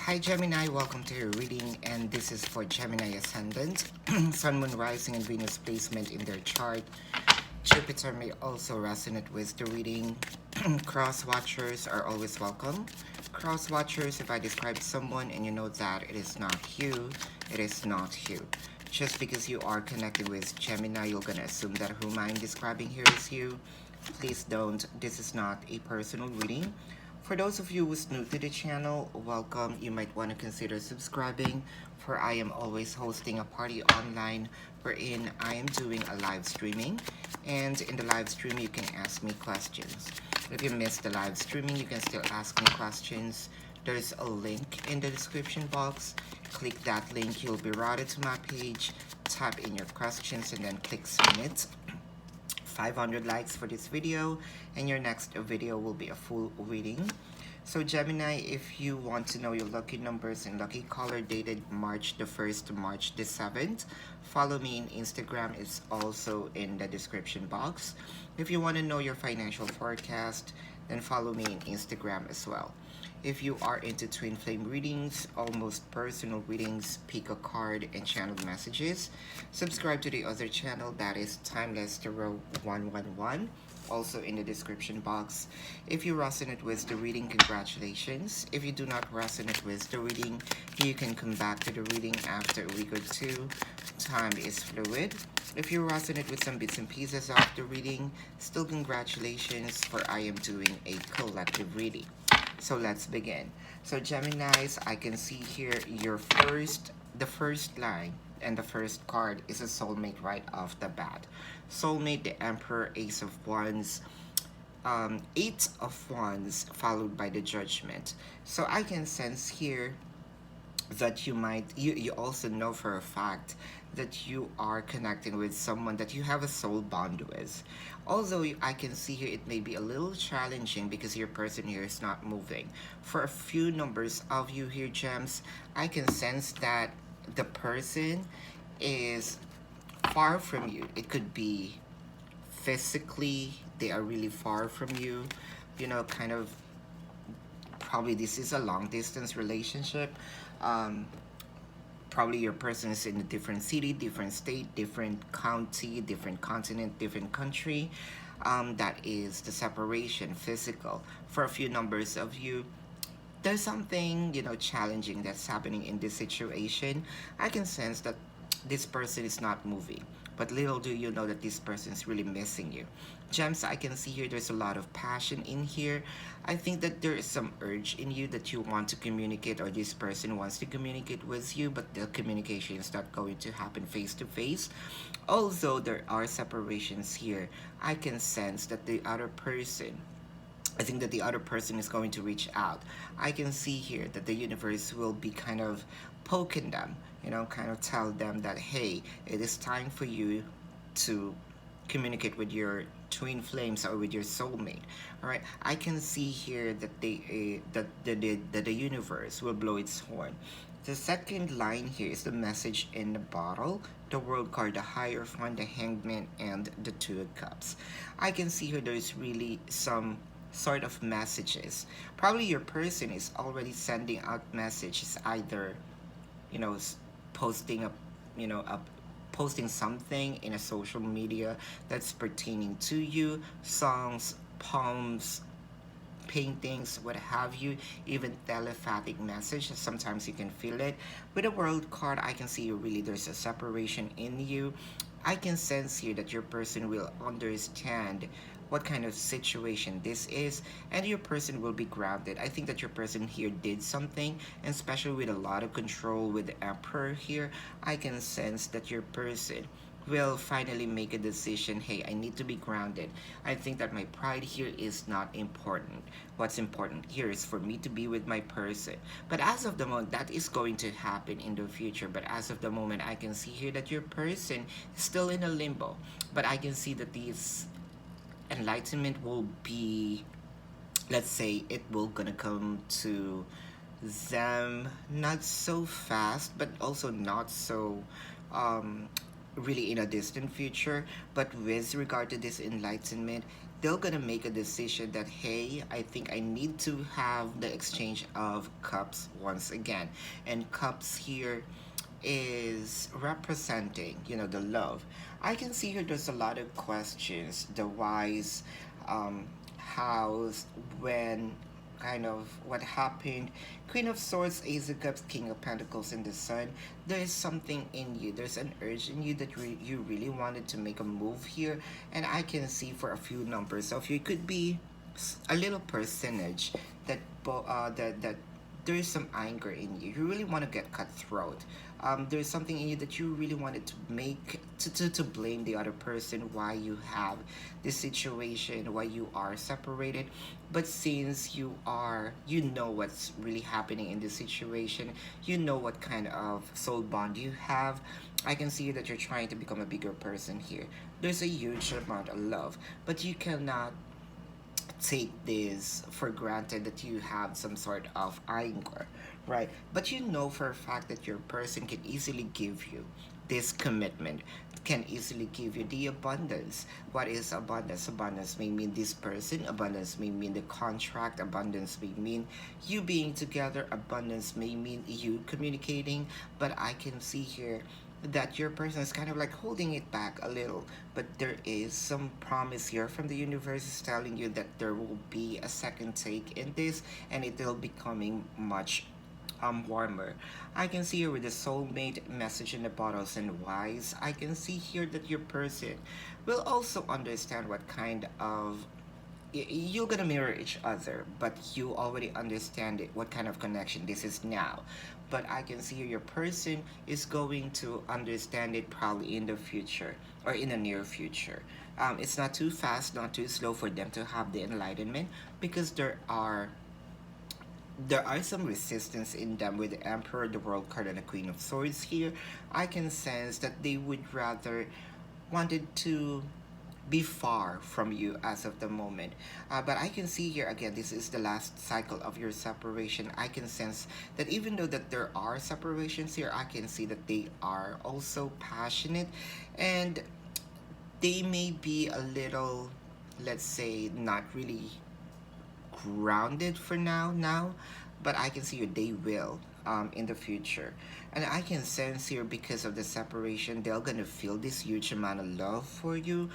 Hi Gemini, welcome to your reading, and this is for Gemini Ascendant, Sun, Moon, Rising, and Venus placement in their chart. Jupiter may also resonate with the reading. Cross watchers are always welcome. Cross watchers, if I describe someone and you know that it is not you, it is not you. Just because you are connected with Gemini, you're gonna assume that whom I'm describing here is you. Please don't. This is not a personal reading. For those of you who's new to the channel, welcome. You might want to consider subscribing, for I am always hosting a party online wherein I am doing a live streaming, and in the live stream you can ask me questions. If you missed the live streaming, you can still ask me questions. There's a link in the description box. Click that link, you'll be routed to my page. Type in your questions and then click submit. 500 likes for this video, and your next video will be a full reading. So Gemini, if you want to know your lucky numbers and lucky color dated March the 1st to March the 7th, follow me in Instagram. It's also in the description box. If you want to know your financial forecast, then follow me in Instagram as well. If you are into twin flame readings, almost personal readings, pick a card and channel messages, subscribe to the other channel, that is Timeless Tarot 111, also in the description box. If you resonate with the reading, congratulations. If you do not resonate with the reading, you can come back to the reading after a week or two. Time is fluid. If you resonate with some bits and pieces of the reading, still congratulations, for I am doing a collective reading. So let's begin. So Geminis, I can see here the first line and the first card is a soulmate right off the bat. Soulmate, the Emperor, Ace of Wands, Eight of Wands, followed by the Judgment. So I can sense here that you also know for a fact that you are connecting with someone that you have a soul bond with. Although I can see here it may be a little challenging because your person here is not moving. For a few numbers of you here, gems, I can sense that the person is far from you. It could be physically, they are really far from you, you know, kind of. Probably this is a long distance relationship. Probably your person is in a different city, different state, different county, different continent, different country. That is the separation, physical. For a few numbers of you, there's something, you know, challenging that's happening in this situation. I can sense that this person is not moving, but little do you know that this person is really missing you. Gems, I can see here there's a lot of passion in here. I think that there is some urge in you that you want to communicate, or this person wants to communicate with you, but the communication is not going to happen face to face. Although there are separations here, I can sense that the other person, I think that the other person is going to reach out. I can see here that the universe will be kind of poking them, you know, kind of tell them that, hey, it is time for you to communicate with your twin flames or with your soulmate. All right, I can see here that the universe will blow its horn. The second line here is the message in the bottle, the World card, the Hierophant, the Hangman, and the Two of Cups. I can see here there's really some sort of messages. Probably your person is already sending out messages, either, you know, posting a, you know, posting something in a social media that's pertaining to you, songs, poems, paintings, what have you, even telepathic message. Sometimes you can feel it. With a World card, I can see really there's a separation in you. I can sense here that your person will understand what kind of situation this is, and your person will be grounded. I think that your person here did something, and especially with a lot of control with the Emperor here, I can sense that your person will finally make a decision. Hey, I need to be grounded. I think that my pride here is not important. What's important here is for me to be with my person. But as of the moment, that is going to happen in the future. But as of the moment, I can see here that your person is still in a limbo. But I can see that these enlightenment will be, let's say, it will gonna come to them not so fast, but also not so really in a distant future. But with regard to this enlightenment, they're gonna make a decision that, hey, I think I need to have the exchange of cups once again. And cups here is representing, the love. I can see here there's a lot of questions. The wise, house, when, kind of what happened. Queen of Swords, Ace of Cups, King of Pentacles, and the Sun. There is something in you. There's an urge in you that you really wanted to make a move here. And I can see for a few numbers of you, it could be a little percentage that that there is some anger in you. You really want to get cutthroat. There's something in you that you really wanted to make to blame the other person why you have this situation, why you are separated. But since you know what's really happening in this situation, you know what kind of soul bond you have. I can see that you're trying to become a bigger person here. There's a huge amount of love, but you cannot take this for granted that you have some sort of anger, right? But you know for a fact that your person can easily give you this commitment, can easily give you the abundance. What is abundance? Abundance may mean this person, abundance may mean the contract, abundance may mean you being together, abundance may mean you communicating. But I can see here that your person is kind of like holding it back a little, but there is some promise here from the universe is telling you that there will be a second take in this, and it will be coming much warmer. I can see here with the soulmate, message in the bottles, and wise. I can see here that your person will also understand what kind of you're gonna mirror each other, but you already understand it, what kind of connection this is now. But I can see your person is going to understand it probably in the future or in the near future. It's not too fast, not too slow for them to have the enlightenment, because there are some resistance in them with the Emperor, the World card, and the Queen of Swords here. I can sense that they would rather wanted to be far from you as of the moment. But I can see here again, this is the last cycle of your separation. I can sense that even though that there are separations here, I can see that they are also passionate, and they may be a little, let's say, not really grounded for now, but I can see you they will in the future. And I can sense here, because of the separation, they're gonna feel this huge amount of love for you.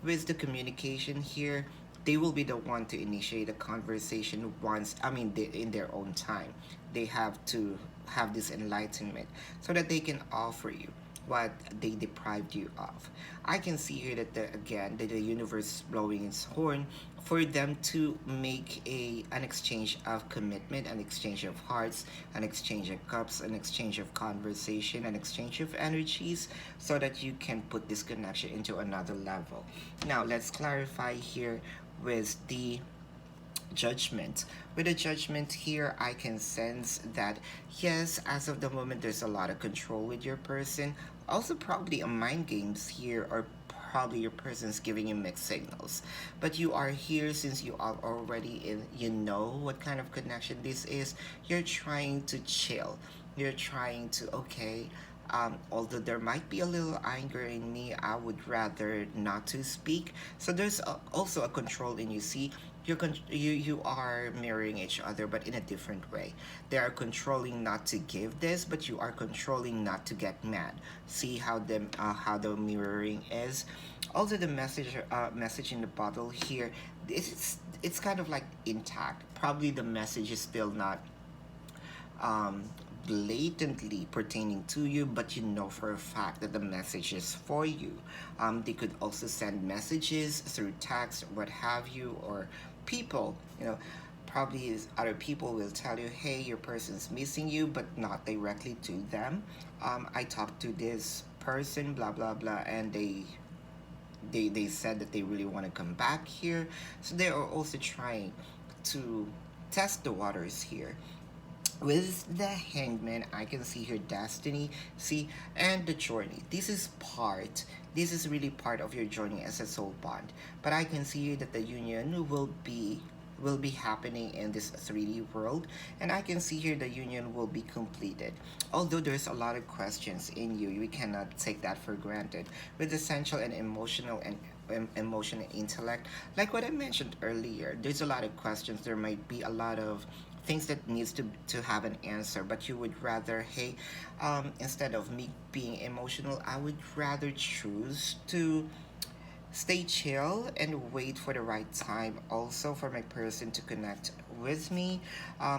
With the communication here, they will be the one to initiate a conversation once, in their own time. They have to have this enlightenment so that they can offer you what they deprived you of. I can see here that the universe is blowing its horn for them to make an exchange of commitment, an exchange of hearts, an exchange of cups, an exchange of conversation, an exchange of energies, so that you can put this connection into another level. Now let's clarify here with the judgment. With the judgment here, I can sense that yes, as of the moment, there's a lot of control with your person. Also, probably a mind games here, or probably your person's giving you mixed signals. But you are here since you are already in, you know what kind of connection this is. You're trying to chill. You're trying to, okay, although there might be a little anger in me, I would rather not to speak. So there's also a control in you. See, you are mirroring each other, but in a different way. They are controlling not to give this, but you are controlling not to get mad. See how the mirroring is. Also, the message in the bottle here, it's kind of like intact. Probably the message is still not um, blatantly pertaining to you, but you know for a fact that the message is for you. They could also send messages through text, what have you, or people, probably other people will tell you, hey, your person's missing you, but not directly to them. I talked to this person, blah blah blah, and they said that they really want to come back here. So they are also trying to test the waters here. With the Hangman, I can see her destiny, see, and the journey. This is really part of your journey as a soul bond. But I can see that the union will be happening in this 3D world, and I can see here the union will be completed. Although there's a lot of questions in you, we cannot take that for granted. With the sensual and emotional and emotion and intellect. Like what I mentioned earlier, there's a lot of questions. There might be a lot of things that needs to have an answer, but you would rather, hey, instead of me being emotional, I would rather choose to stay chill and wait for the right time also for my person to connect with me,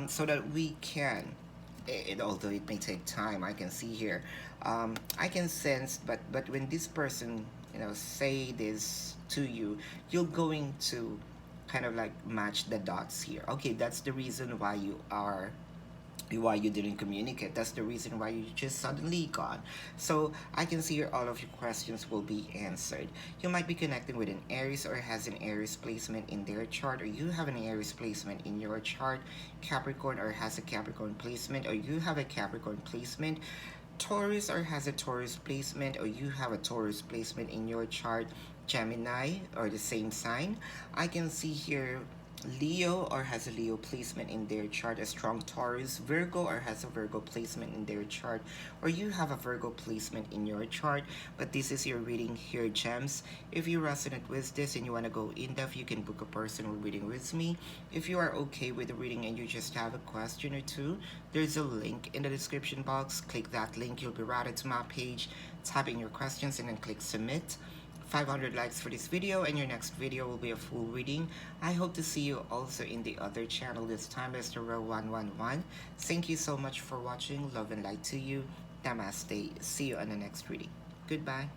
so that we can, although it may take time, I can see here, I can sense, but when this person, say this to you, you're going to kind of like match the dots here. Okay, that's the reason why you didn't communicate. That's the reason why you just suddenly gone. So I can see here all of your questions will be answered. You might be connecting with an Aries or has an Aries placement in their chart, or you have an Aries placement in your chart, Capricorn or has a Capricorn placement, or you have a Capricorn placement, Taurus or has a Taurus placement, or you have a Taurus placement in your chart, Gemini or the same sign. I can see here Leo or has a Leo placement in their chart, a strong Taurus, Virgo or has a Virgo placement in their chart, or you have a Virgo placement in your chart. But this is your reading here, gems. If you resonate with this and you want to go in depth, you can book a personal reading with me. If you are okay with the reading and you just have a question or two, there's a link in the description box. Click that link, you'll be routed to my page. Type in your questions and then click submit. 500 likes for this video and your next video will be a full reading. I hope to see you also in the other channel this time, Mr. Row111. Thank you so much for watching. Love and light to you. Namaste. See you on the next reading. Goodbye.